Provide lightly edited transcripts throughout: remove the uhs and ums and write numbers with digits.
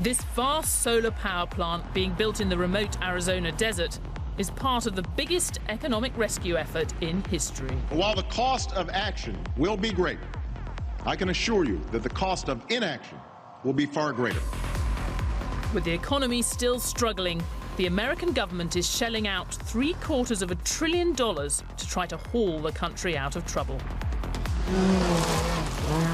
This vast solar power plant being built in the remote Arizona desert is part of the biggest economic rescue effort in history. While the cost of action will be great, I can assure you that the cost of inaction will be far greater. With the economy still struggling, the American government is shelling out $750 billion to try to haul the country out of trouble.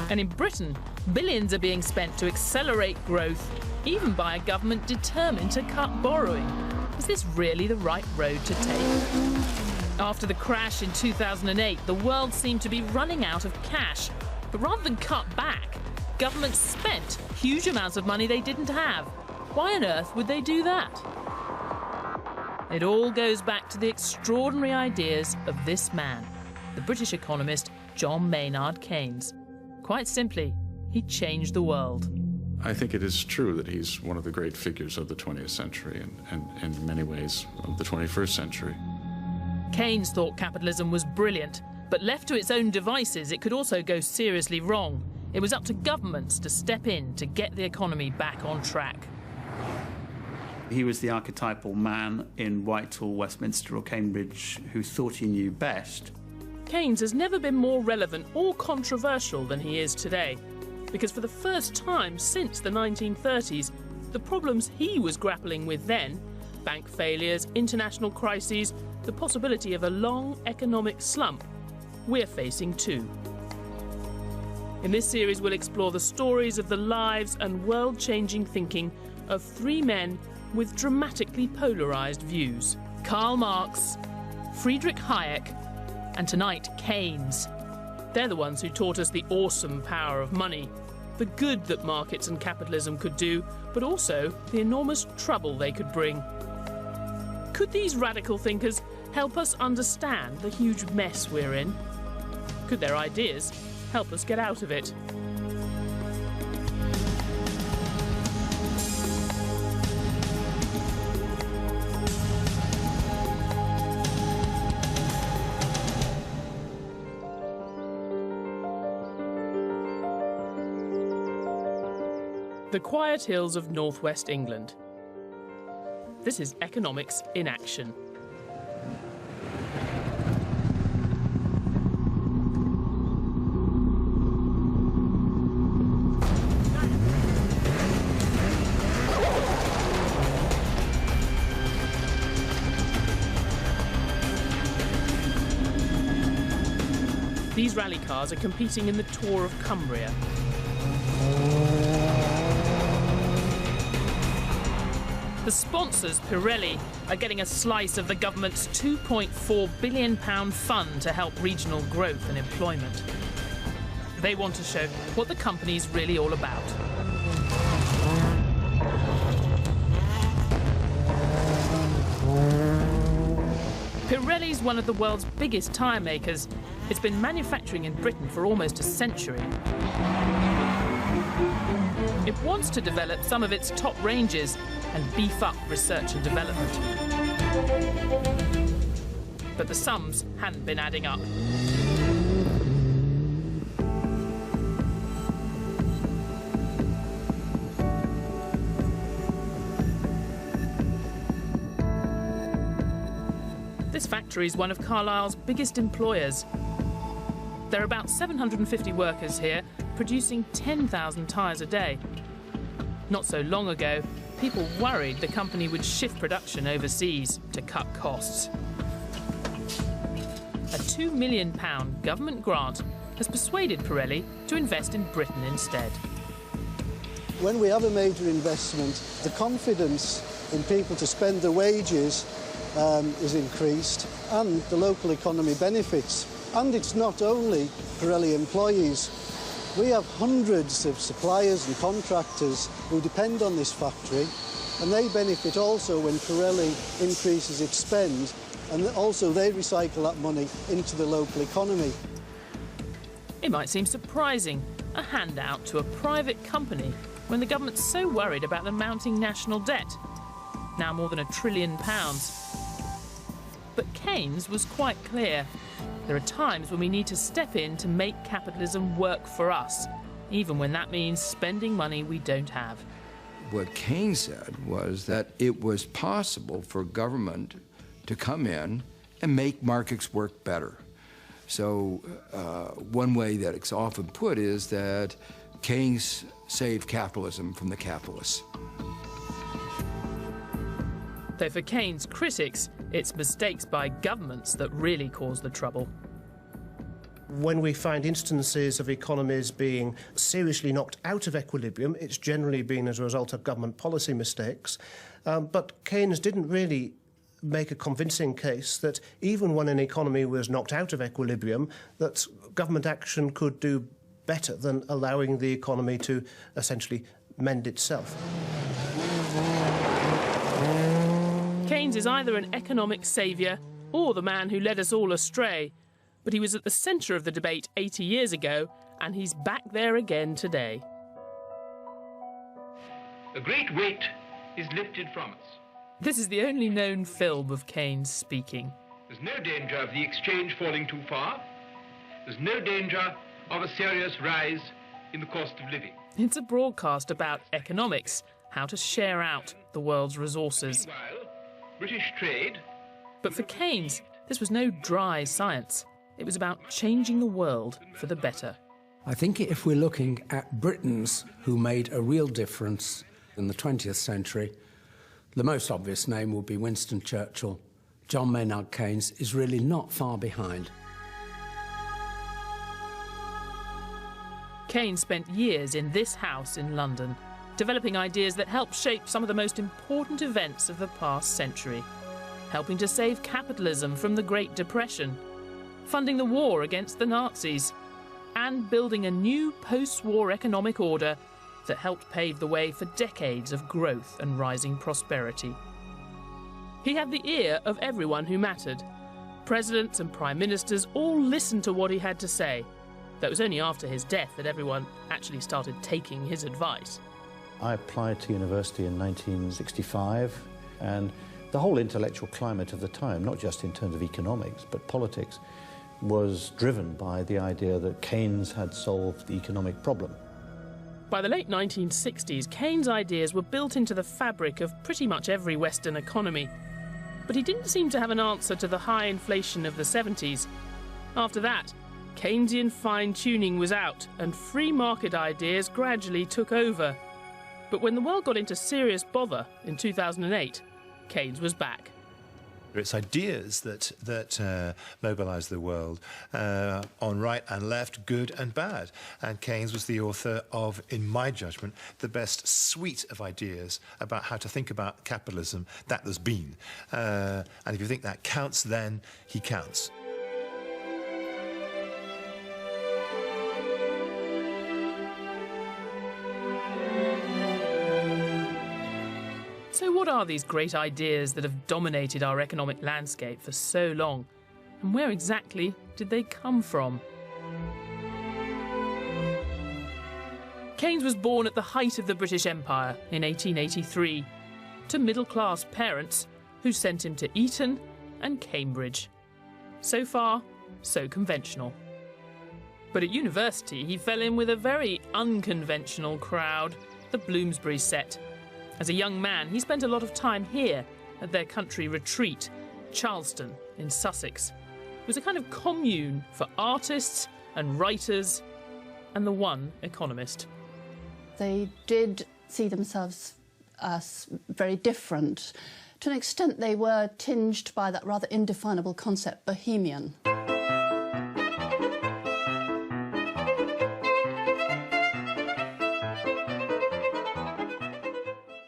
And in Britain, billions are being spent to accelerate growth, even by a government determined to cut borrowing. Is this really the right road to take? After the crash in 2008, the world seemed to be running out of cash. But rather than cut back, governments spent huge amounts of money they didn't have. Why on earth would they do that? It all goes back to the extraordinary ideas of this man, the British economist John Maynard Keynes. Quite simply, he changed the world. I think it is true that he's one of the great figures of the 20th century and in many ways of the 21st century. Keynes thought capitalism was brilliant, but left to its own devices, it could also go seriously wrong. It was up to governments to step in to get the economy back on track. He was the archetypal man in Whitehall, Westminster or Cambridge who thought he knew best. Keynes has never been more relevant or controversial than he is today, because for the first time since the 1930s, the problems he was grappling with then, bank failures, international crises, the possibility of a long economic slump, we're facing too. In this series, we'll explore the stories of the lives and world-changing thinking of three men with dramatically polarised views: Karl Marx, Friedrich Hayek, and tonight, Keynes. They're the ones who taught us the awesome power of money, the good that markets and capitalism could do, but also the enormous trouble they could bring. Could these radical thinkers help us understand the huge mess we're in? Could their ideas help us get out of it? The quiet hills of northwest England. This is economics in action. These rally cars are competing in the Tour of Cumbria. The sponsors, Pirelli, are getting a slice of the government's £2.4 billion fund to help regional growth and employment. They want to show what the company's really all about. Pirelli's one of the world's biggest tyre makers. It's been manufacturing in Britain for almost a century. It wants to develop some of its top ranges and beef up research and development. But the sums hadn't been adding up. This factory is one of Carlisle's biggest employers. There are about 750 workers here, producing 10,000 tyres a day. Not so long ago, people worried the company would shift production overseas to cut costs. A £2 million government grant has persuaded Pirelli to invest in Britain instead. When we have a major investment, the confidence in people to spend their wages is increased, and the local economy benefits. And it's not only Pirelli employees. We have hundreds of suppliers and contractors who depend on this factory, and they benefit also when Pirelli increases its spend, and also they recycle that money into the local economy. It might seem surprising, a handout to a private company when the government's so worried about the mounting national debt, now more than £1 trillion. But Keynes was quite clear. There are times when we need to step in to make capitalism work for us, even when that means spending money we don't have. What Keynes said was that it was possible for government to come in and make markets work better. So one way that it's often put is that Keynes saved capitalism from the capitalists. Though for Keynes' critics, it's mistakes by governments that really cause the trouble. When we find instances of economies being seriously knocked out of equilibrium, it's generally been as a result of government policy mistakes. But Keynes didn't really make a convincing case that even when an economy was knocked out of equilibrium, that government action could do better than allowing the economy to essentially mend itself. Keynes is either an economic saviour or the man who led us all astray. But he was at the centre of the debate 80 years ago, and he's back there again today. A great weight is lifted from us. This is the only known film of Keynes speaking. There's no danger of the exchange falling too far. There's no danger of a serious rise in the cost of living. It's a broadcast about economics, how to share out the world's resources. Meanwhile, British trade... But for Keynes, this was no dry science. It was about changing the world for the better. I think if we're looking at Britons who made a real difference in the 20th century, the most obvious name would be Winston Churchill. John Maynard Keynes is really not far behind. Keynes spent years in this house in London, developing ideas that helped shape some of the most important events of the past century, helping to save capitalism from the Great Depression, funding the war against the Nazis, and building a new post-war economic order that helped pave the way for decades of growth and rising prosperity. He had the ear of everyone who mattered. Presidents and prime ministers all listened to what he had to say. That was only after his death that everyone actually started taking his advice. I applied to university in 1965, and the whole intellectual climate of the time, not just in terms of economics, but politics, was driven by the idea that Keynes had solved the economic problem. By the late 1960s, Keynes' ideas were built into the fabric of pretty much every Western economy. But he didn't seem to have an answer to the high inflation of the 70s. After that, Keynesian fine-tuning was out, and free market ideas gradually took over. But when the world got into serious bother in 2008, Keynes was back. It's ideas that mobilise the world on right and left, good and bad. And Keynes was the author of, in my judgment, the best suite of ideas about how to think about capitalism that there's been. And if you think that counts, then he counts. So what are these great ideas that have dominated our economic landscape for so long? And where exactly did they come from? Keynes was born at the height of the British Empire in 1883 to middle-class parents who sent him to Eton and Cambridge. So far, so conventional. But at university, he fell in with a very unconventional crowd, the Bloomsbury set. As a young man, he spent a lot of time here at their country retreat, Charleston in Sussex. It was a kind of commune for artists and writers and the one economist. They did see themselves as very different. To an extent, they were tinged by that rather indefinable concept, bohemian.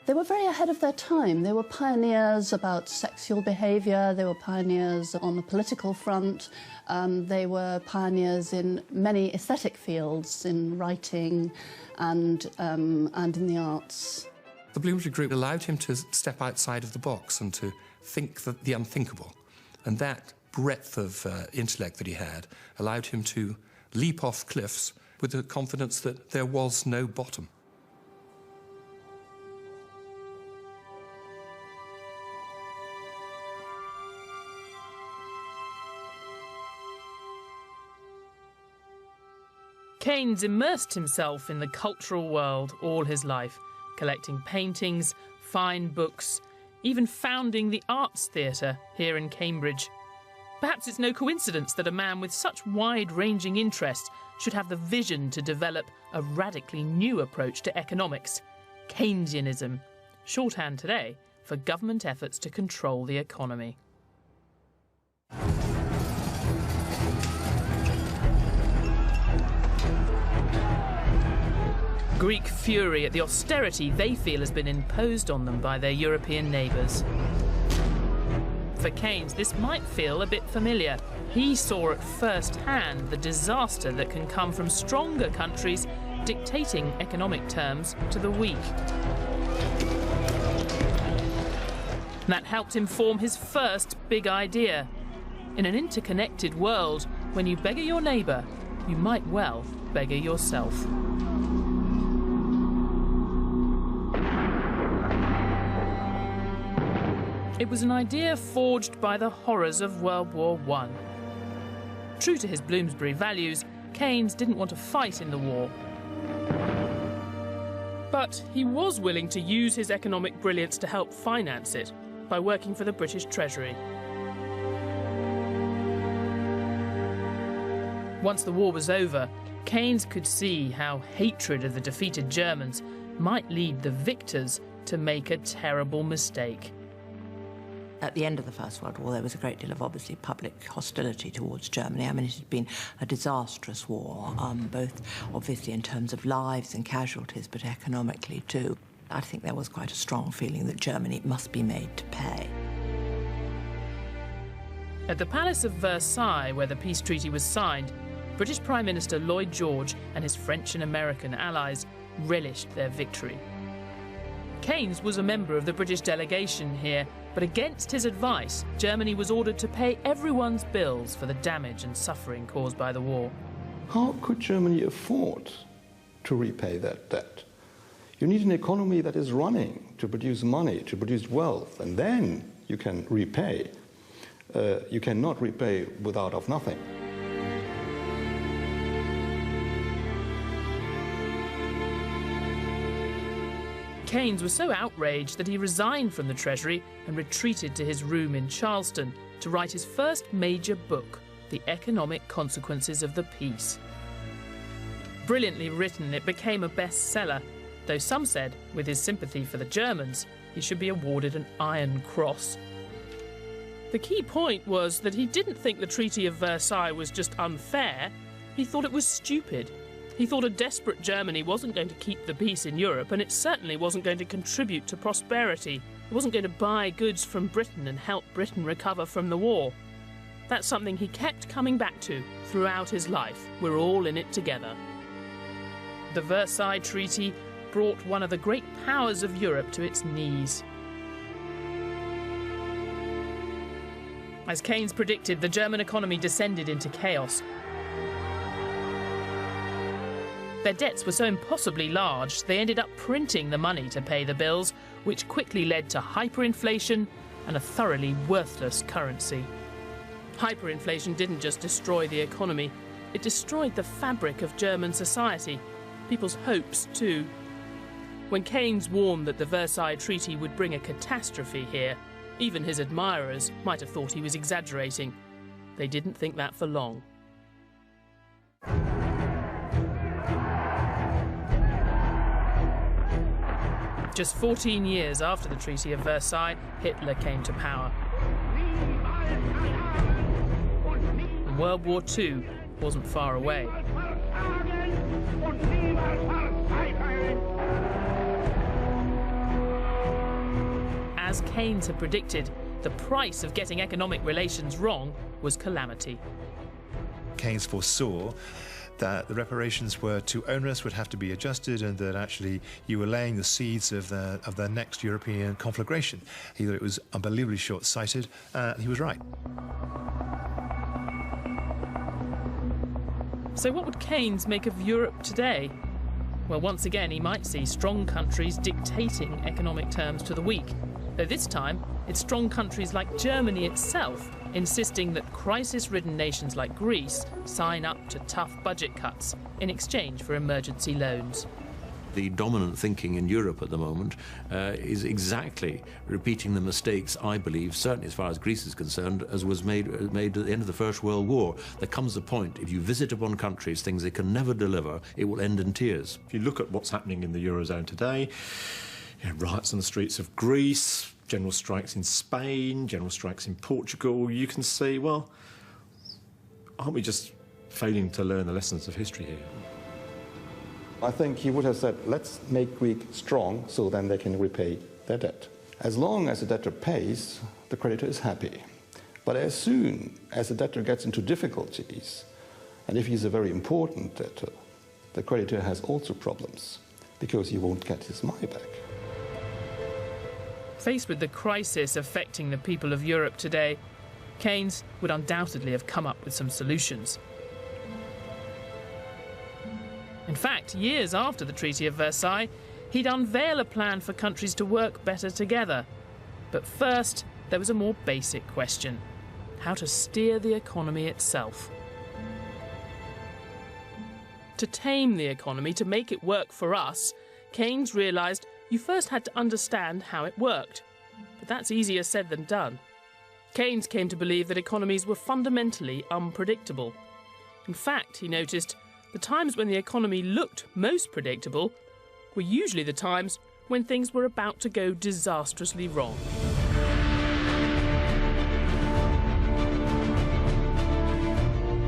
They were very ahead of their time. They were pioneers about sexual behaviour, they were pioneers on the political front, they were pioneers in many aesthetic fields, in writing and in the arts. The Bloomsbury Group allowed him to step outside of the box and to think the unthinkable. And that breadth of intellect that he had allowed him to leap off cliffs with the confidence that there was no bottom. Keynes immersed himself in the cultural world all his life, collecting paintings, fine books, even founding the Arts Theatre here in Cambridge. Perhaps it's no coincidence that a man with such wide-ranging interests should have the vision to develop a radically new approach to economics, Keynesianism, shorthand today for government efforts to control the economy. Greek fury at the austerity they feel has been imposed on them by their European neighbours. For Keynes, this might feel a bit familiar. He saw at first hand the disaster that can come from stronger countries dictating economic terms to the weak. That helped him form his first big idea. In an interconnected world, when you beggar your neighbour, you might well beggar yourself. It was an idea forged by the horrors of World War I. True to his Bloomsbury values, Keynes didn't want to fight in the war. But he was willing to use his economic brilliance to help finance it by working for the British Treasury. Once the war was over, Keynes could see how hatred of the defeated Germans might lead the victors to make a terrible mistake. At the end of the First World War, there was a great deal of, obviously, public hostility towards Germany. I mean, it had been a disastrous war, both, obviously, in terms of lives and casualties, but economically, too. I think there was quite a strong feeling that Germany must be made to pay. At the Palace of Versailles, where the peace treaty was signed, British Prime Minister Lloyd George and his French and American allies relished their victory. Keynes was a member of the British delegation here, but against his advice, Germany was ordered to pay everyone's bills for the damage and suffering caused by the war. How could Germany afford to repay that debt? You need an economy that is running to produce money, to produce wealth, and then you can repay. You cannot repay without of nothing. Keynes was so outraged that he resigned from the Treasury and retreated to his room in Charleston to write his first major book, The Economic Consequences of the Peace. Brilliantly written, it became a bestseller, though some said, with his sympathy for the Germans, he should be awarded an Iron Cross. The key point was that he didn't think the Treaty of Versailles was just unfair, he thought it was stupid. He thought a desperate Germany wasn't going to keep the peace in Europe, and it certainly wasn't going to contribute to prosperity. It wasn't going to buy goods from Britain and help Britain recover from the war. That's something he kept coming back to throughout his life. We're all in it together. The Versailles Treaty brought one of the great powers of Europe to its knees. As Keynes predicted, the German economy descended into chaos. Their debts were so impossibly large, they ended up printing the money to pay the bills, which quickly led to hyperinflation and a thoroughly worthless currency. Hyperinflation didn't just destroy the economy, it destroyed the fabric of German society, people's hopes too. When Keynes warned that the Versailles Treaty would bring a catastrophe here, even his admirers might have thought he was exaggerating. They didn't think that for long. Just 14 years after the Treaty of Versailles, Hitler came to power. And World War II wasn't far away. As Keynes had predicted, the price of getting economic relations wrong was calamity. Keynes foresaw that the reparations were too onerous, would have to be adjusted, and that actually you were laying the seeds of the next European conflagration. He thought it was unbelievably short-sighted, and he was right. So what would Keynes make of Europe today? Well, once again, he might see strong countries dictating economic terms to the weak, though this time it's strong countries like Germany itself insisting that crisis-ridden nations like Greece sign up to tough budget cuts in exchange for emergency loans. The dominant thinking in Europe at the moment is exactly repeating the mistakes, I believe, certainly as far as Greece is concerned, as was made at the end of the First World War. There comes a point, if you visit upon countries things they can never deliver, it will end in tears. If you look at what's happening in the Eurozone today, riots on the streets of Greece, general strikes in Spain, general strikes in Portugal, you can see, well, aren't we just failing to learn the lessons of history here? I think he would have said, let's make Greek strong so then they can repay their debt. As long as the debtor pays, the creditor is happy. But as soon as the debtor gets into difficulties, and if he's a very important debtor, the creditor has also problems because he won't get his money back. Faced with the crisis affecting the people of Europe today, Keynes would undoubtedly have come up with some solutions. In fact, years after the Treaty of Versailles, he'd unveil a plan for countries to work better together. But first, there was a more basic question: how to steer the economy itself. To tame the economy, to make it work for us, Keynes realised you first had to understand how it worked. But that's easier said than done. Keynes came to believe that economies were fundamentally unpredictable. In fact, he noticed, the times when the economy looked most predictable were usually the times when things were about to go disastrously wrong.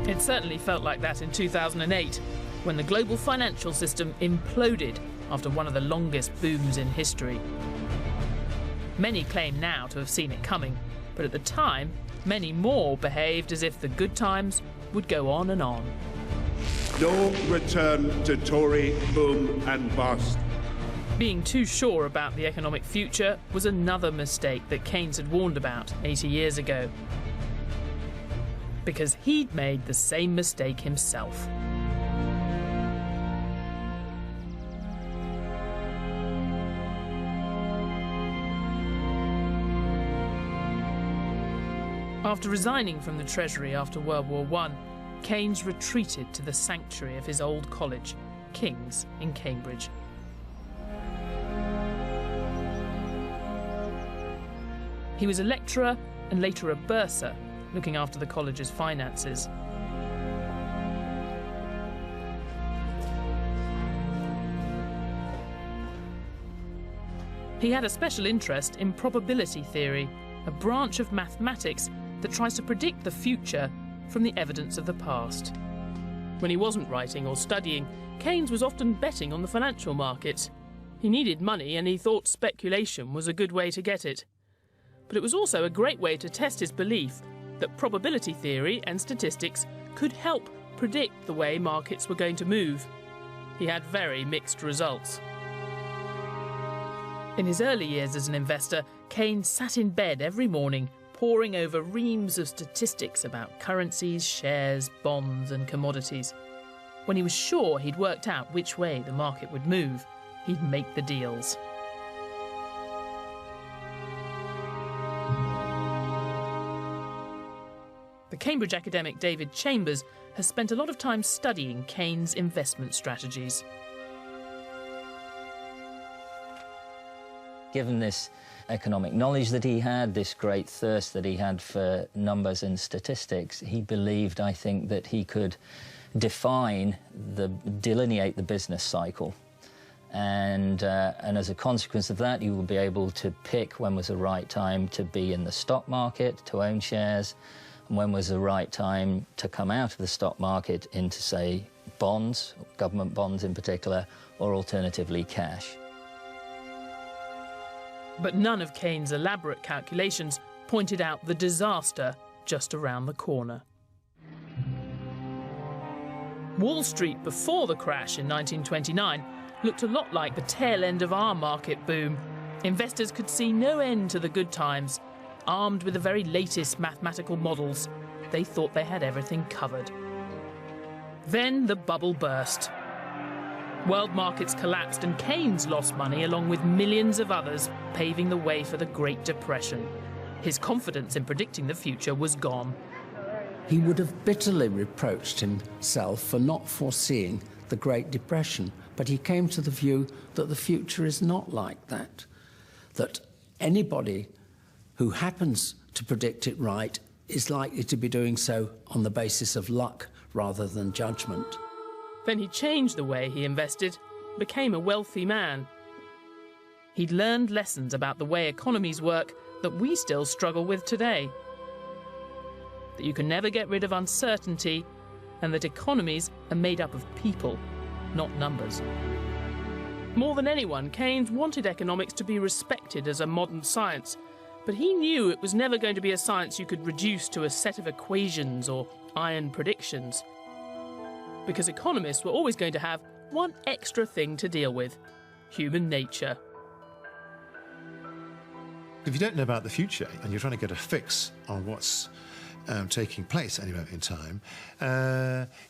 It certainly felt like that in 2008, when the global financial system imploded after one of the longest booms in history. Many claim now to have seen it coming, but at the time, many more behaved as if the good times would go on and on. No return to Tory boom and bust. Being too sure about the economic future was another mistake that Keynes had warned about 80 years ago. Because he'd made the same mistake himself. After resigning from the Treasury after World War I, Keynes retreated to the sanctuary of his old college, King's, in Cambridge. He was a lecturer and later a bursar, looking after the college's finances. He had a special interest in probability theory, a branch of mathematics that tries to predict the future from the evidence of the past. When he wasn't writing or studying, Keynes was often betting on the financial markets. He needed money and he thought speculation was a good way to get it. But it was also a great way to test his belief that probability theory and statistics could help predict the way markets were going to move. He had very mixed results. In his early years as an investor, Keynes sat in bed every morning poring over reams of statistics about currencies, shares, bonds and commodities. When he was sure he'd worked out which way the market would move, he'd make the deals. The Cambridge academic David Chambers has spent a lot of time studying Keynes' investment strategies. Given this economic knowledge that he had, this great thirst that he had for numbers and statistics, he believed, I think, that he could delineate the business cycle. And as a consequence of that, you will be able to pick when was the right time to be in the stock market, to own shares, and when was the right time to come out of the stock market into, say, bonds, government bonds in particular, or alternatively cash. But none of Keynes' elaborate calculations pointed out the disaster just around the corner. Wall Street before the crash in 1929 looked a lot like the tail end of our market boom. Investors could see no end to the good times. Armed with the very latest mathematical models, they thought they had everything covered. Then the bubble burst. World markets collapsed and Keynes lost money along with millions of others, paving the way for the Great Depression. His confidence in predicting the future was gone. He would have bitterly reproached himself for not foreseeing the Great Depression, But he came to the view that the future is not like that, that anybody who happens to predict it right is likely to be doing so on the basis of luck rather than judgment. Then he changed the way he invested, became a wealthy man. He'd learned lessons about the way economies work that we still struggle with today. That you can never get rid of uncertainty, and that economies are made up of people, not numbers. More than anyone, Keynes wanted economics to be respected as a modern science, but he knew it was never going to be a science you could reduce to a set of equations or iron predictions. Because economists were always going to have one extra thing to deal with: human nature. If you don't know about the future and you're trying to get a fix on what's taking place at any moment in time,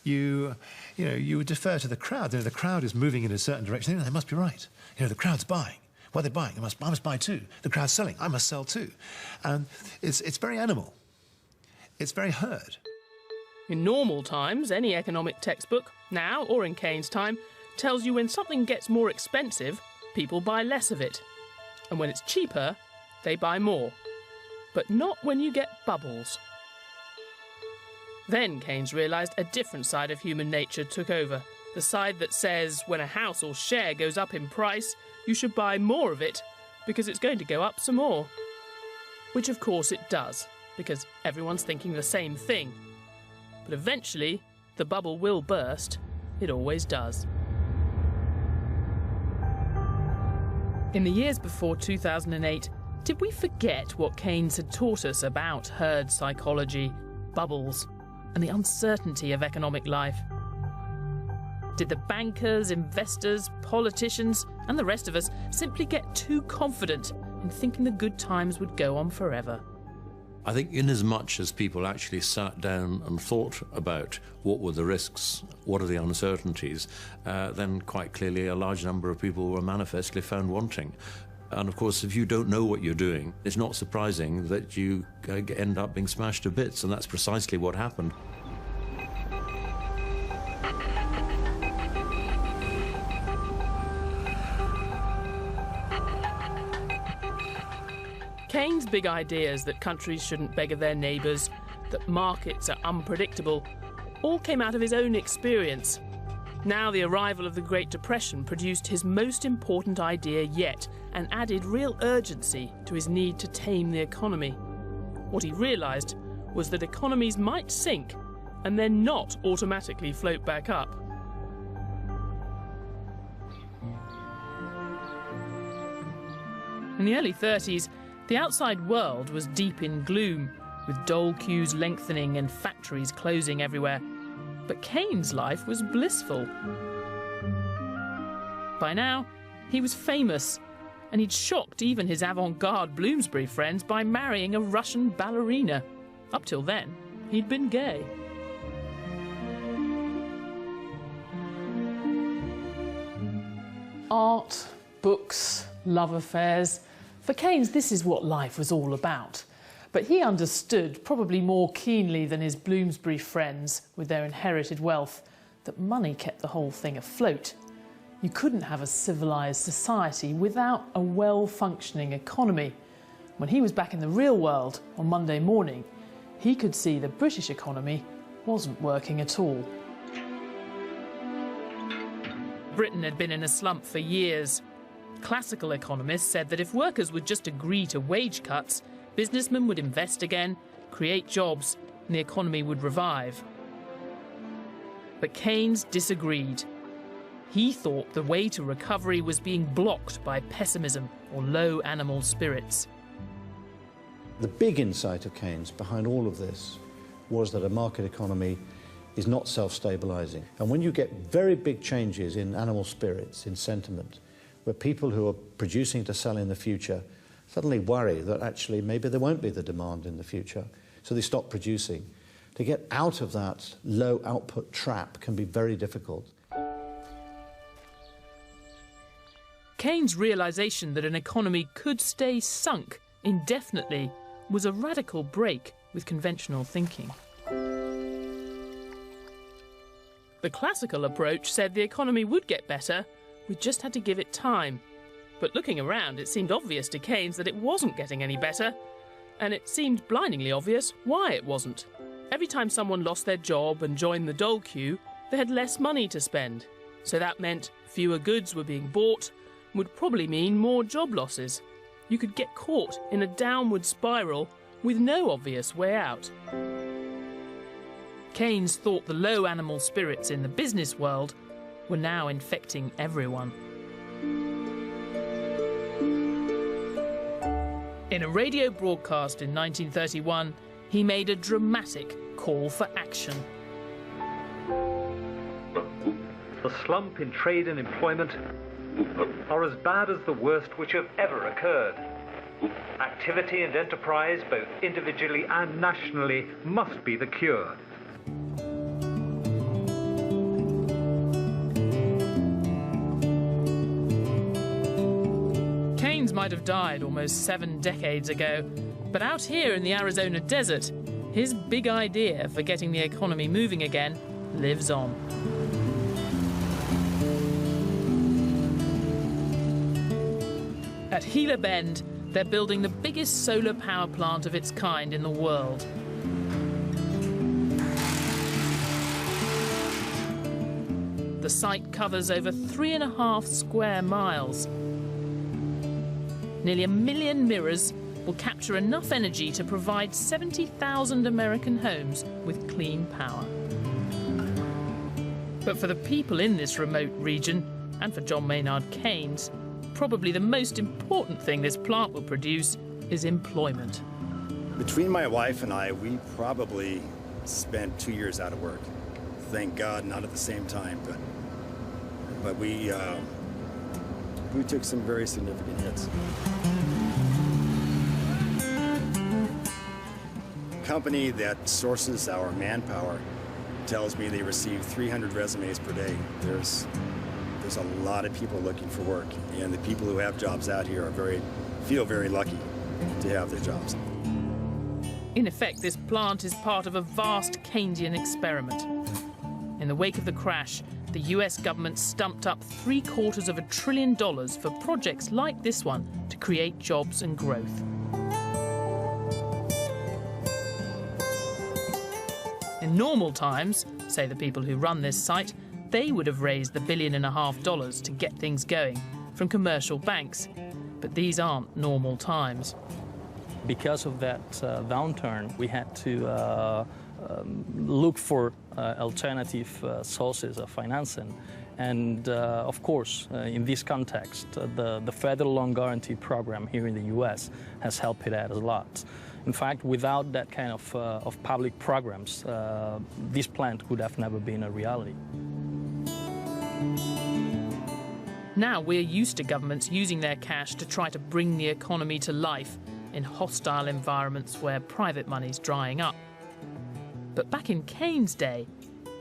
you would defer to the crowd. The crowd is moving in a certain direction. They must be right. The crowd's buying. What are they buying? I must buy too. The crowd's selling. I must sell too. And it's very animal. It's very herd. In normal times, any economic textbook, now or in Keynes' time, tells you when something gets more expensive, people buy less of it. And when it's cheaper, they buy more. But not when you get bubbles. Then Keynes realised a different side of human nature took over. The side that says when a house or share goes up in price, you should buy more of it because it's going to go up some more. Which of course it does, because everyone's thinking the same thing. But eventually, the bubble will burst. It always does. In the years before 2008, did we forget what Keynes had taught us about herd psychology, bubbles, and the uncertainty of economic life? Did the bankers, investors, politicians, and the rest of us simply get too confident in thinking the good times would go on forever? I think inasmuch as people actually sat down and thought about what were the risks, what are the uncertainties, then quite clearly a large number of people were manifestly found wanting. And of course, if you don't know what you're doing, it's not surprising that you end up being smashed to bits, and that's precisely what happened. Keynes' big ideas that countries shouldn't beggar their neighbours, that markets are unpredictable, all came out of his own experience. Now the arrival of the Great Depression produced his most important idea yet and added real urgency to his need to tame the economy. What he realised was that economies might sink and then not automatically float back up. In the early 30s, the outside world was deep in gloom, with dole queues lengthening and factories closing everywhere. But Keynes' life was blissful. By now, he was famous, and he'd shocked even his avant-garde Bloomsbury friends by marrying a Russian ballerina. Up till then, he'd been gay. Art, books, love affairs. For Keynes, this is what life was all about. But he understood, probably more keenly than his Bloomsbury friends with their inherited wealth, that money kept the whole thing afloat. You couldn't have a civilised society without a well-functioning economy. When he was back in the real world on Monday morning, he could see the British economy wasn't working at all. Britain had been in a slump for years. Classical economists said that if workers would just agree to wage cuts, businessmen would invest again, create jobs, and the economy would revive. But Keynes disagreed. He thought the way to recovery was being blocked by pessimism or low animal spirits. The big insight of Keynes behind all of this was that a market economy is not self-stabilizing. And when you get very big changes in animal spirits, in sentiment, where people who are producing to sell in the future suddenly worry that actually maybe there won't be the demand in the future, so they stop producing. To get out of that low output trap can be very difficult. Keynes' realisation that an economy could stay sunk indefinitely was a radical break with conventional thinking. The classical approach said the economy would get better, We just had to give it time. But looking around, it seemed obvious to Keynes that it wasn't getting any better. And it seemed blindingly obvious why it wasn't. Every time someone lost their job and joined the dole queue, they had less money to spend. So that meant fewer goods were being bought, would probably mean more job losses. You could get caught in a downward spiral with no obvious way out. Keynes thought the low animal spirits in the business world were now infecting everyone. In a radio broadcast in 1931, he made a dramatic call for action. The slump in trade and employment are as bad as the worst which have ever occurred. Activity and enterprise, both individually and nationally, must be the cure. Keynes might have died almost 7 decades ago, but out here in the Arizona desert, his big idea for getting the economy moving again lives on. At Gila Bend, they're building the biggest solar power plant of its kind in the world. The site covers over 3.5 square miles. Nearly 1 million mirrors will capture enough energy to provide 70,000 American homes with clean power. But for the people in this remote region, and for John Maynard Keynes, probably the most important thing this plant will produce is employment. Between my wife and I, we probably spent 2 years out of work. Thank God, not at the same time, but we took some very significant hits. The company that sources our manpower tells me they receive 300 resumes per day. There's a lot of people looking for work, and the people who have jobs out here feel very lucky to have their jobs. In effect, this plant is part of a vast Keynesian experiment. In the wake of the crash, the US government stumped up $750 billion for projects like this one to create jobs and growth. In normal times, say the people who run this site, they would have raised the $1.5 billion to get things going from commercial banks. But these aren't normal times. Because of that downturn, we had to look for alternative sources of financing. And of course, in this context, the federal loan guarantee program here in the US has helped it out a lot. In fact, without that kind of public programs, this plant could have never been a reality. Now we're used to governments using their cash to try to bring the economy to life in hostile environments where private money's drying up. But back in Keynes' day,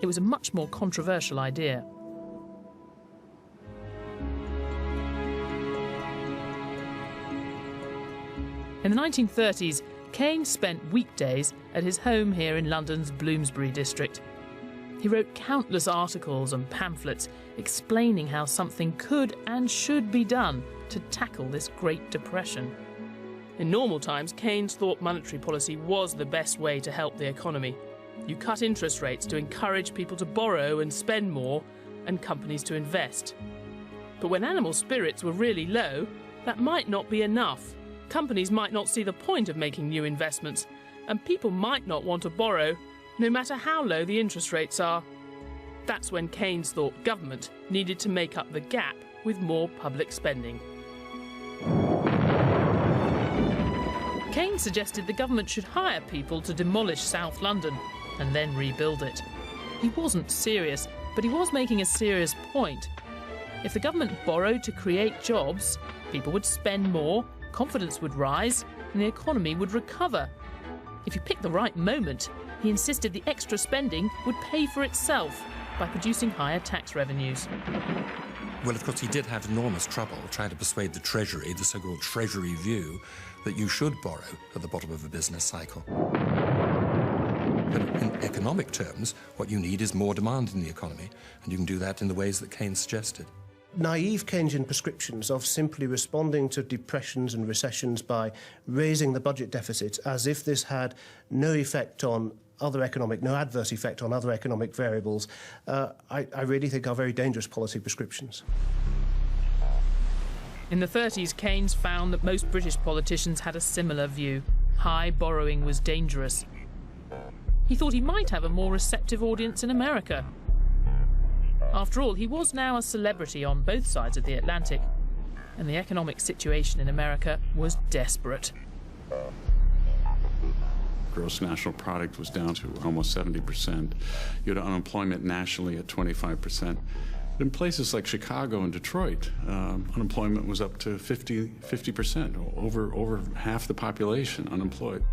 it was a much more controversial idea. In the 1930s, Keynes spent weekdays at his home here in London's Bloomsbury district. He wrote countless articles and pamphlets explaining how something could and should be done to tackle this Great Depression. In normal times, Keynes thought monetary policy was the best way to help the economy. You cut interest rates to encourage people to borrow and spend more, and companies to invest. But when animal spirits were really low, that might not be enough. Companies might not see the point of making new investments, and people might not want to borrow, no matter how low the interest rates are. That's when Keynes thought government needed to make up the gap with more public spending. Keynes suggested the government should hire people to demolish South London and then rebuild it. He wasn't serious, but he was making a serious point. If the government borrowed to create jobs, people would spend more, confidence would rise, and the economy would recover. If you picked the right moment, he insisted the extra spending would pay for itself by producing higher tax revenues. Well, of course, he did have enormous trouble trying to persuade the Treasury, the so-called Treasury view, that you should borrow at the bottom of a business cycle. But in economic terms, what you need is more demand in the economy, and you can do that in the ways that Keynes suggested. naive Keynesian prescriptions of simply responding to depressions and recessions by raising the budget deficit as if this had no effect on no adverse effect on other economic variables, I really think are very dangerous policy prescriptions. In the 30s, Keynes found that most British politicians had a similar view. High borrowing was dangerous. He thought he might have a more receptive audience in America. After all, he was now a celebrity on both sides of the Atlantic, and the economic situation in America was desperate. Gross national product was down to almost 70%. You had unemployment nationally at 25%. In places like Chicago and Detroit, unemployment was up to 50%, over half the population unemployed.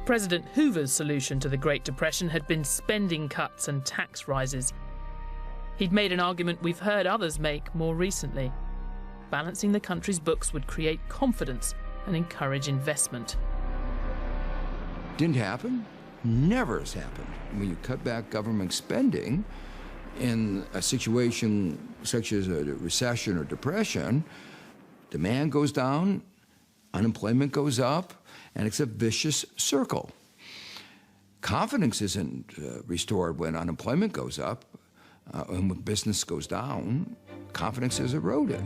President Hoover's solution to the Great Depression had been spending cuts and tax rises. He'd made an argument we've heard others make more recently. Balancing the country's books would create confidence and encourage investment. Didn't happen. Never has happened. When you cut back government spending in a situation such as a recession or depression, demand goes down, unemployment goes up, and it's a vicious circle. Confidence isn't restored when unemployment goes up, and when business goes down, confidence is eroded.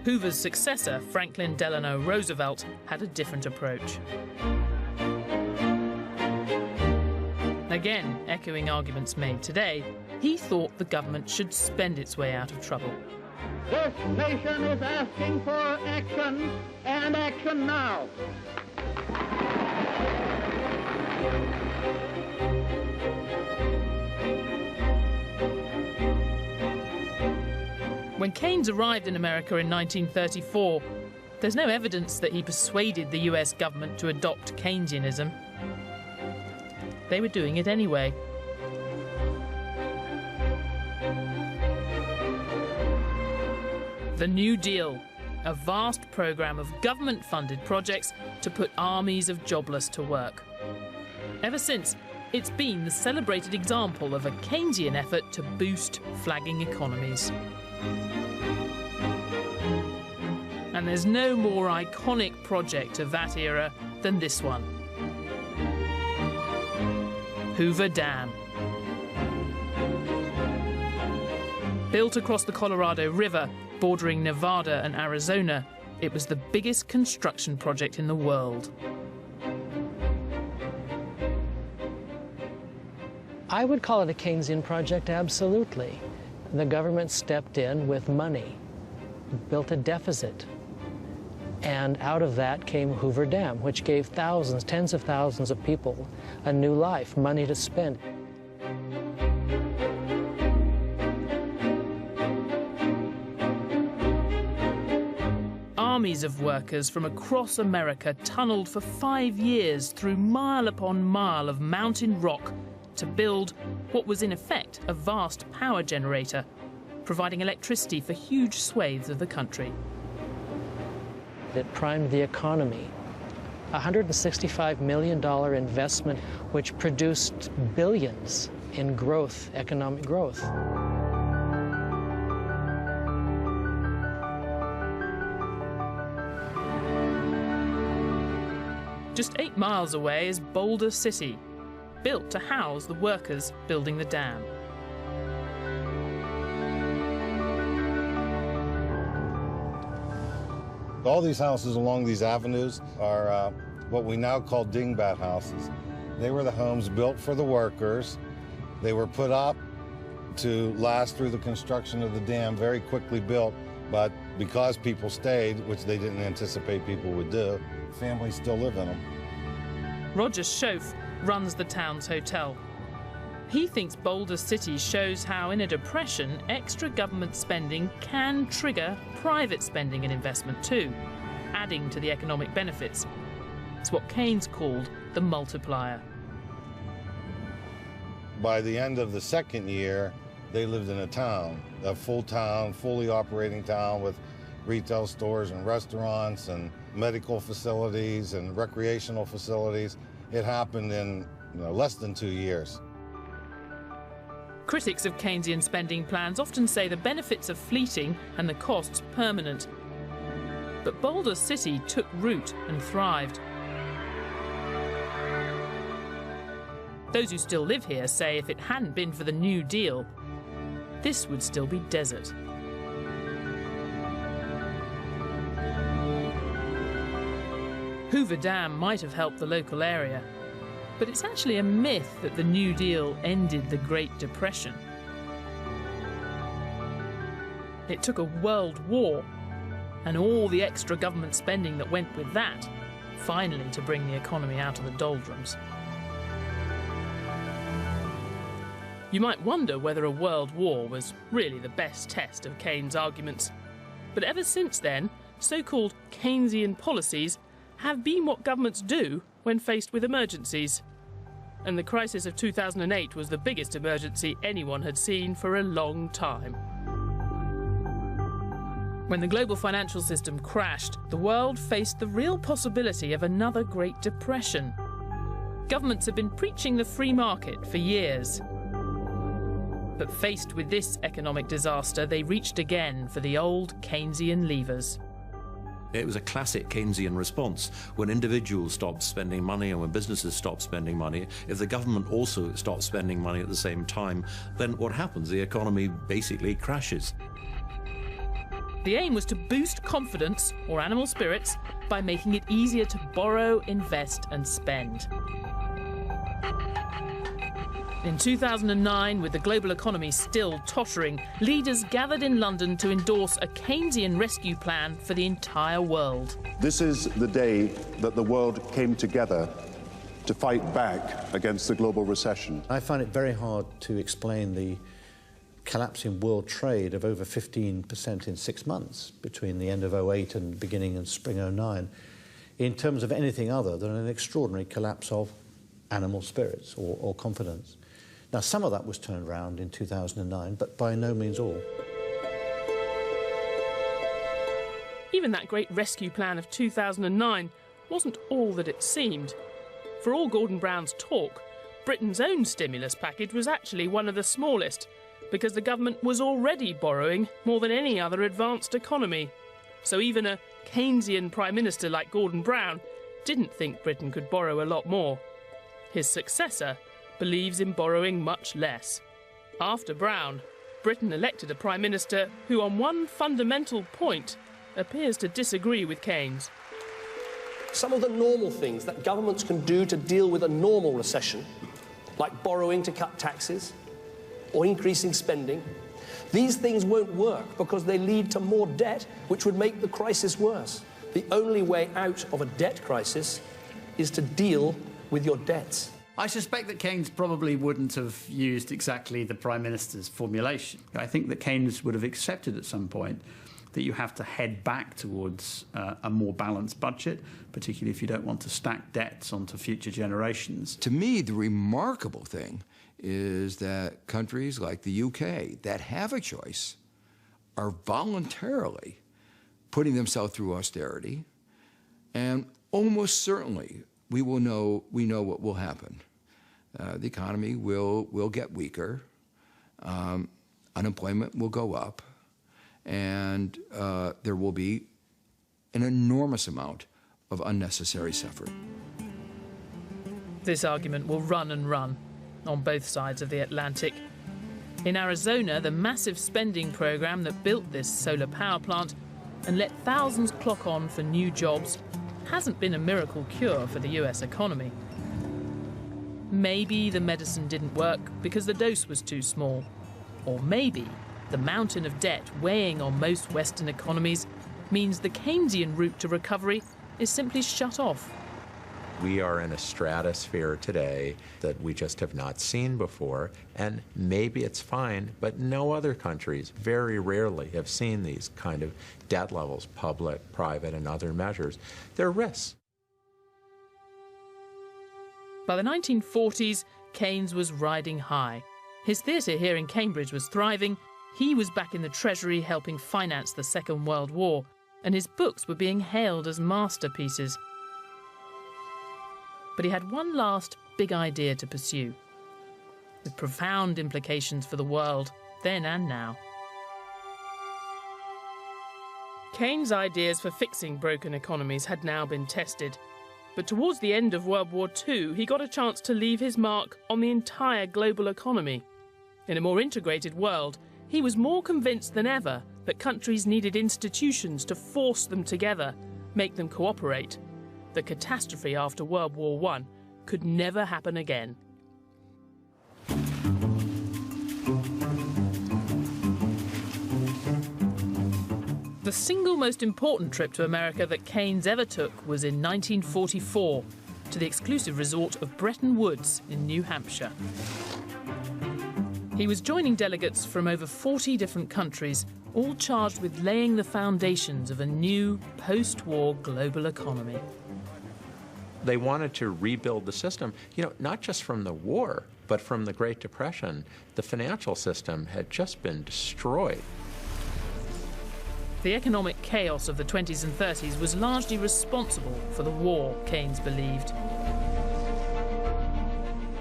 Hoover's successor, Franklin Delano Roosevelt, had a different approach. Again, echoing arguments made today, he thought the government should spend its way out of trouble. This nation is asking for action, and action now. When Keynes arrived in America in 1934, there's no evidence that he persuaded the US government to adopt Keynesianism. They were doing it anyway. The New Deal, a vast program of government-funded projects to put armies of jobless to work. Ever since, it's been the celebrated example of a Keynesian effort to boost flagging economies. And there's no more iconic project of that era than this one. Hoover Dam. Built across the Colorado River, bordering Nevada and Arizona, it was the biggest construction project in the world. I would call it a Keynesian project, absolutely. The government stepped in with money, built a deficit, and out of that came Hoover Dam, which gave thousands, tens of thousands of people a new life, money to spend. Armies of workers from across America tunneled for 5 years through mile upon mile of mountain rock to build what was in effect a vast power generator, providing electricity for huge swathes of the country. It primed the economy. A $165 million investment which produced billions in growth, economic growth. Just 8 miles away is Boulder City, built to house the workers building the dam. All these houses along these avenues are what we now call dingbat houses. They were the homes built for the workers. They were put up to last through the construction of the dam, very quickly built, but because people stayed, which they didn't anticipate people would do, families still live in them. Roger Schoaf runs the town's hotel. He thinks Boulder City shows how in a depression, extra government spending can trigger private spending and investment too, adding to the economic benefits. It's what Keynes called the multiplier. By the end of the second year, they lived in a full town, fully operating town with retail stores and restaurants and medical facilities and recreational facilities. It happened in less than 2 years. Critics of Keynesian spending plans often say the benefits are fleeting and the costs permanent. But Boulder City took root and thrived. Those who still live here say if it hadn't been for the New Deal, this would still be desert. Hoover Dam might have helped the local area, but it's actually a myth that the New Deal ended the Great Depression. It took a world war and all the extra government spending that went with that finally to bring the economy out of the doldrums. You might wonder whether a world war was really the best test of Keynes' arguments. But ever since then, so-called Keynesian policies have been what governments do when faced with emergencies. And the crisis of 2008 was the biggest emergency anyone had seen for a long time. When the global financial system crashed, the world faced the real possibility of another Great Depression. Governments have been preaching the free market for years. But faced with this economic disaster, they reached again for the old Keynesian levers. It was a classic Keynesian response. When individuals stopped spending money and when businesses stopped spending money, if the government also stopped spending money at the same time, then what happens? The economy basically crashes. The aim was to boost confidence, or animal spirits, by making it easier to borrow, invest and spend. In 2009, with the global economy still tottering, leaders gathered in London to endorse a Keynesian rescue plan for the entire world. This is the day that the world came together to fight back against the global recession. I find it very hard to explain the collapse in world trade of over 15% in 6 months between the end of 2008 and beginning in spring 2009 in terms of anything other than an extraordinary collapse of animal spirits or confidence. Now, some of that was turned around in 2009, but by no means all. Even that great rescue plan of 2009 wasn't all that it seemed. For all Gordon Brown's talk, Britain's own stimulus package was actually one of the smallest, because the government was already borrowing more than any other advanced economy. So even a Keynesian Prime Minister like Gordon Brown didn't think Britain could borrow a lot more. His successor believes in borrowing much less. After Brown, Britain elected a Prime Minister who on one fundamental point appears to disagree with Keynes. Some of the normal things that governments can do to deal with a normal recession, like borrowing to cut taxes or increasing spending, these things won't work because they lead to more debt, which would make the crisis worse. The only way out of a debt crisis is to deal with your debts. I suspect that Keynes probably wouldn't have used exactly the Prime Minister's formulation. I think that Keynes would have accepted at some point that you have to head back towards a more balanced budget, particularly if you don't want to stack debts onto future generations. To me, the remarkable thing is that countries like the UK that have a choice are voluntarily putting themselves through austerity, and almost certainly we know what will happen. The economy will get weaker, unemployment will go up, and there will be an enormous amount of unnecessary suffering. This argument will run and run on both sides of the Atlantic. In Arizona, the massive spending program that built this solar power plant and let thousands clock on for new jobs hasn't been a miracle cure for the US economy. Maybe the medicine didn't work because the dose was too small. Or maybe the mountain of debt weighing on most Western economies means the Keynesian route to recovery is simply shut off. We are in a stratosphere today that we just have not seen before, and maybe it's fine, but no other countries very rarely have seen these kind of debt levels, public, private, and other measures. They're risks. By the 1940s, Keynes was riding high. His theatre here in Cambridge was thriving, he was back in the Treasury helping finance the Second World War, and his books were being hailed as masterpieces. But he had one last big idea to pursue. with profound implications for the world, then and now. Keynes' ideas for fixing broken economies had now been tested, but towards the end of World War II, he got a chance to leave his mark on the entire global economy. In a more integrated world, he was more convinced than ever that countries needed institutions to force them together, make them cooperate. The catastrophe after World War I could never happen again. The single most important trip to America that Keynes ever took was in 1944, to the exclusive resort of Bretton Woods in New Hampshire. He was joining delegates from over 40 different countries, all charged with laying the foundations of a new post-war global economy. They wanted to rebuild the system, not just from the war, but from the Great Depression. The financial system had just been destroyed. The economic chaos of the 20s and 30s was largely responsible for the war, Keynes believed.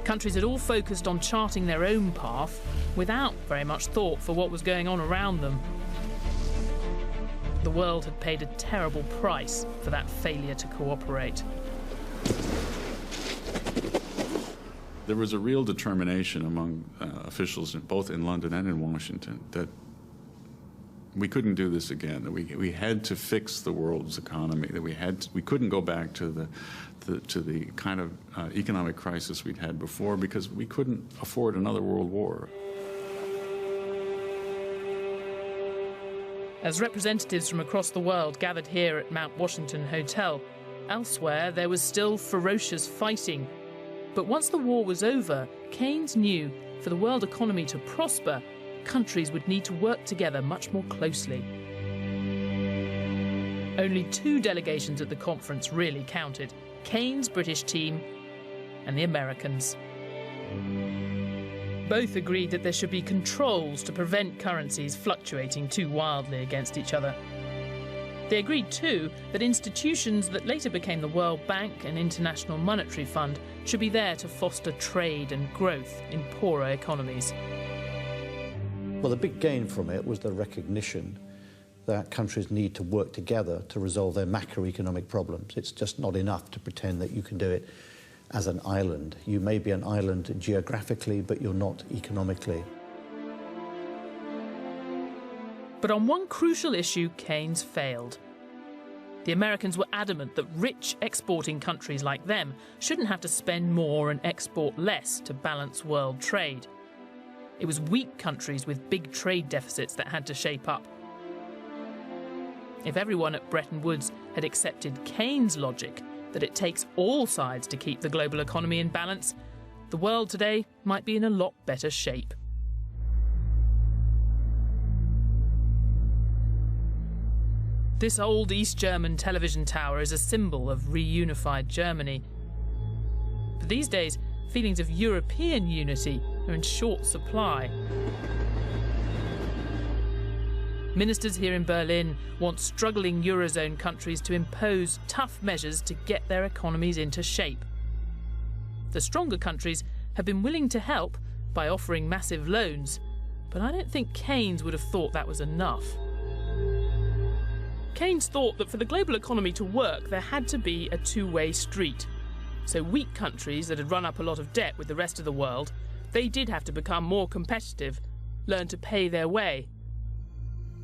Countries had all focused on charting their own path without very much thought for what was going on around them. The world had paid a terrible price for that failure to cooperate. There was a real determination among officials, both in London and in Washington, that we couldn't do this again, that we had to fix the world's economy, that we couldn't go back to the kind of economic crisis we'd had before, because we couldn't afford another world war. As representatives from across the world gathered here at Mount Washington Hotel, elsewhere there was still ferocious fighting. But once the war was over, Keynes knew for the world economy to prosper, countries would need to work together much more closely. Only 2 delegations at the conference really counted: Keynes' British team and the Americans. Both agreed that there should be controls to prevent currencies fluctuating too wildly against each other. They agreed too that institutions that later became the World Bank and International Monetary Fund should be there to foster trade and growth in poorer economies. Well, the big gain from it was the recognition that countries need to work together to resolve their macroeconomic problems. It's just not enough to pretend that you can do it as an island. You may be an island geographically, but you're not economically. But on one crucial issue, Keynes failed. The Americans were adamant that rich exporting countries like them shouldn't have to spend more and export less to balance world trade. It was weak countries with big trade deficits that had to shape up. If everyone at Bretton Woods had accepted Keynes' logic that it takes all sides to keep the global economy in balance, the world today might be in a lot better shape. This old East German television tower is a symbol of reunified Germany. But these days, feelings of European unity are in short supply. Ministers here in Berlin want struggling Eurozone countries to impose tough measures to get their economies into shape. The stronger countries have been willing to help by offering massive loans, but I don't think Keynes would have thought that was enough. Keynes thought that for the global economy to work, there had to be a two-way street. So weak countries that had run up a lot of debt with the rest of the world, they did have to become more competitive, learn to pay their way.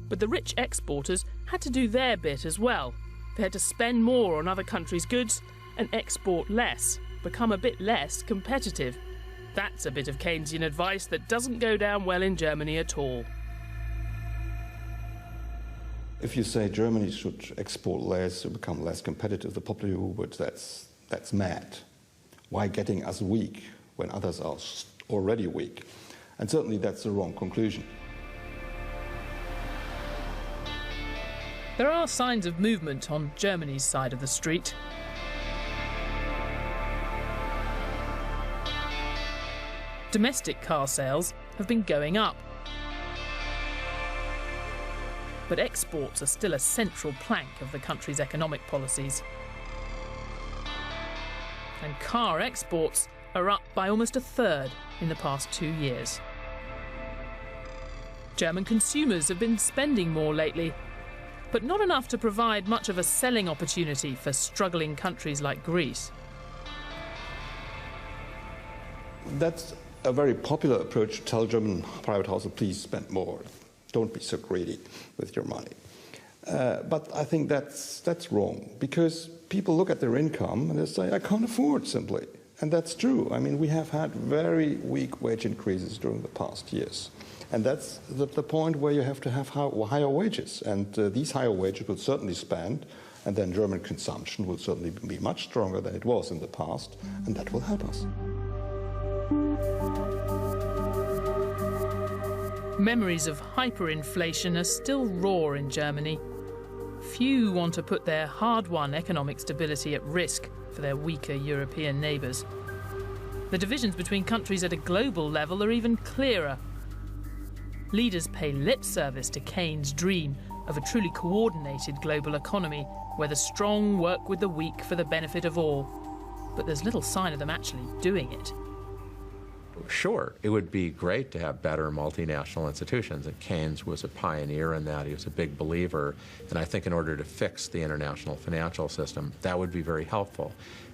But the rich exporters had to do their bit as well. They had to spend more on other countries' goods and export less, become a bit less competitive. That's a bit of Keynesian advice that doesn't go down well in Germany at all. If you say Germany should export less to become less competitive, the popular would, that's mad. Why getting us weak when others are already weak? And certainly that's the wrong conclusion. There are signs of movement on Germany's side of the street. Domestic car sales have been going up. But exports are still a central plank of the country's economic policies. And car exports are up by almost a third in the past 2 years. German consumers have been spending more lately, but not enough to provide much of a selling opportunity for struggling countries like Greece. That's a very popular approach to tell German private households, please spend more. Don't be so greedy with your money. But I think that's wrong, because people look at their income and they say, I can't afford, simply. And that's true. I mean, we have had very weak wage increases during the past years. And that's the point where you have to have higher wages. And these higher wages will certainly spend, and then German consumption will certainly be much stronger than it was in the past, and that will help us. Memories of hyperinflation are still raw in Germany. Few want to put their hard-won economic stability at risk for their weaker European neighbours. The divisions between countries at a global level are even clearer. Leaders pay lip service to Keynes' dream of a truly coordinated global economy where the strong work with the weak for the benefit of all. But there's little sign of them actually doing it. Sure, it would be great to have better multinational institutions, and Keynes was a pioneer in that. He was a big believer, and I think in order to fix the international financial system, that would be very helpful.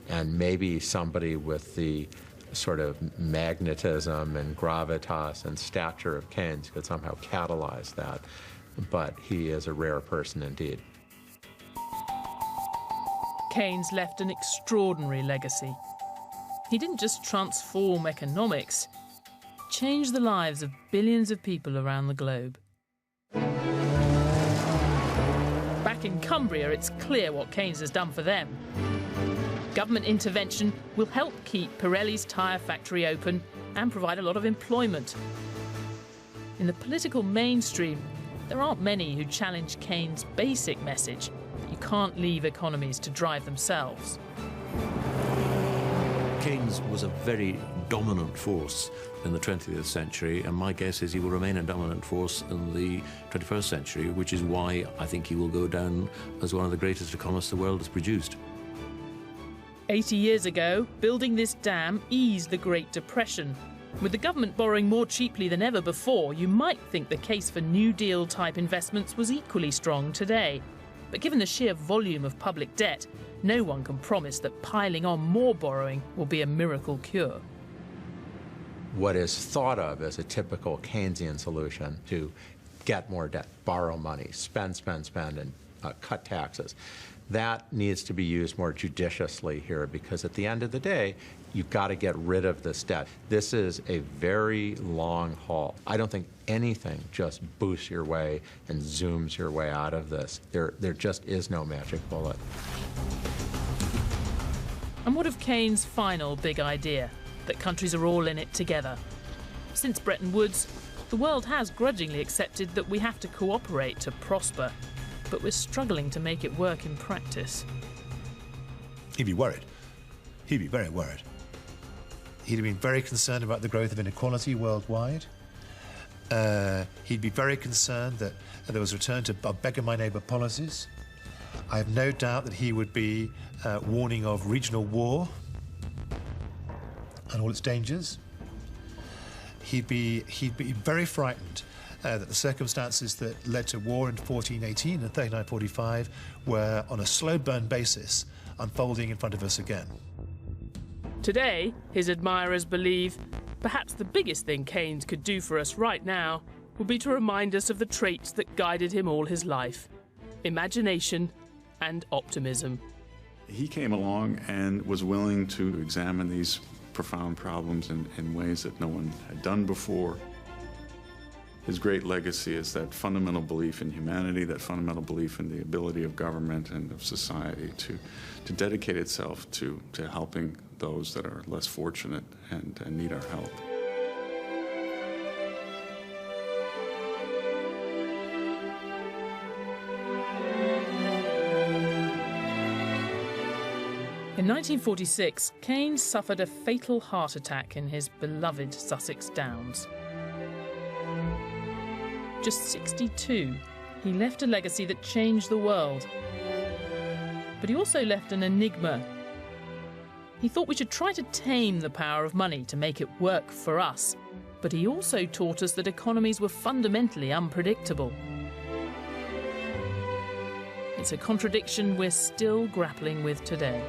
And maybe somebody with the sort of magnetism and gravitas and stature of Keynes could somehow catalyze that, but he is a rare person indeed. Keynes left an extraordinary legacy. He didn't just transform economics, he changed the lives of billions of people around the globe. Back in Cumbria, it's clear what Keynes has done for them. Government intervention will help keep Pirelli's tyre factory open and provide a lot of employment. In the political mainstream, there aren't many who challenge Keynes' basic message that you can't leave economies to drive themselves. Keynes was a very dominant force in the 20th century, and my guess is he will remain a dominant force in the 21st century, which is why I think he will go down as one of the greatest economists the world has produced. 80 years ago, building this dam eased the Great Depression. With the government borrowing more cheaply than ever before, you might think the case for New Deal-type investments was equally strong today. But given the sheer volume of public debt, no one can promise that piling on more borrowing will be a miracle cure. What is thought of as a typical Keynesian solution to get more debt, borrow money, spend, and cut taxes, that needs to be used more judiciously here, because at the end of the day, you've got to get rid of this debt. This is a very long haul. I don't think anything just boosts your way and zooms your way out of this. There just is no magic bullet. And what of Keynes' final big idea, that countries are all in it together? Since Bretton Woods, the world has grudgingly accepted that we have to cooperate to prosper, but we're struggling to make it work in practice. He'd be worried. He'd be very worried. He'd have been very concerned about the growth of inequality worldwide. He'd be very concerned that there was a return to beggar my neighbour policies. I have no doubt that he would be warning of regional war and all its dangers. He'd be very frightened that the circumstances that led to war in 1418 and 39-45 were on a slow burn basis unfolding in front of us again. Today, his admirers believe perhaps the biggest thing Keynes could do for us right now would be to remind us of the traits that guided him all his life: imagination and optimism. He came along and was willing to examine these profound problems in ways that no one had done before. His great legacy is that fundamental belief in humanity, that fundamental belief in the ability of government and of society to dedicate itself to helping those that are less fortunate and need our help. In 1946, Keynes suffered a fatal heart attack in his beloved Sussex Downs. Just 62, he left a legacy that changed the world. But he also left an enigma. He thought we should try to tame the power of money to make it work for us. But he also taught us that economies were fundamentally unpredictable. It's a contradiction we're still grappling with today.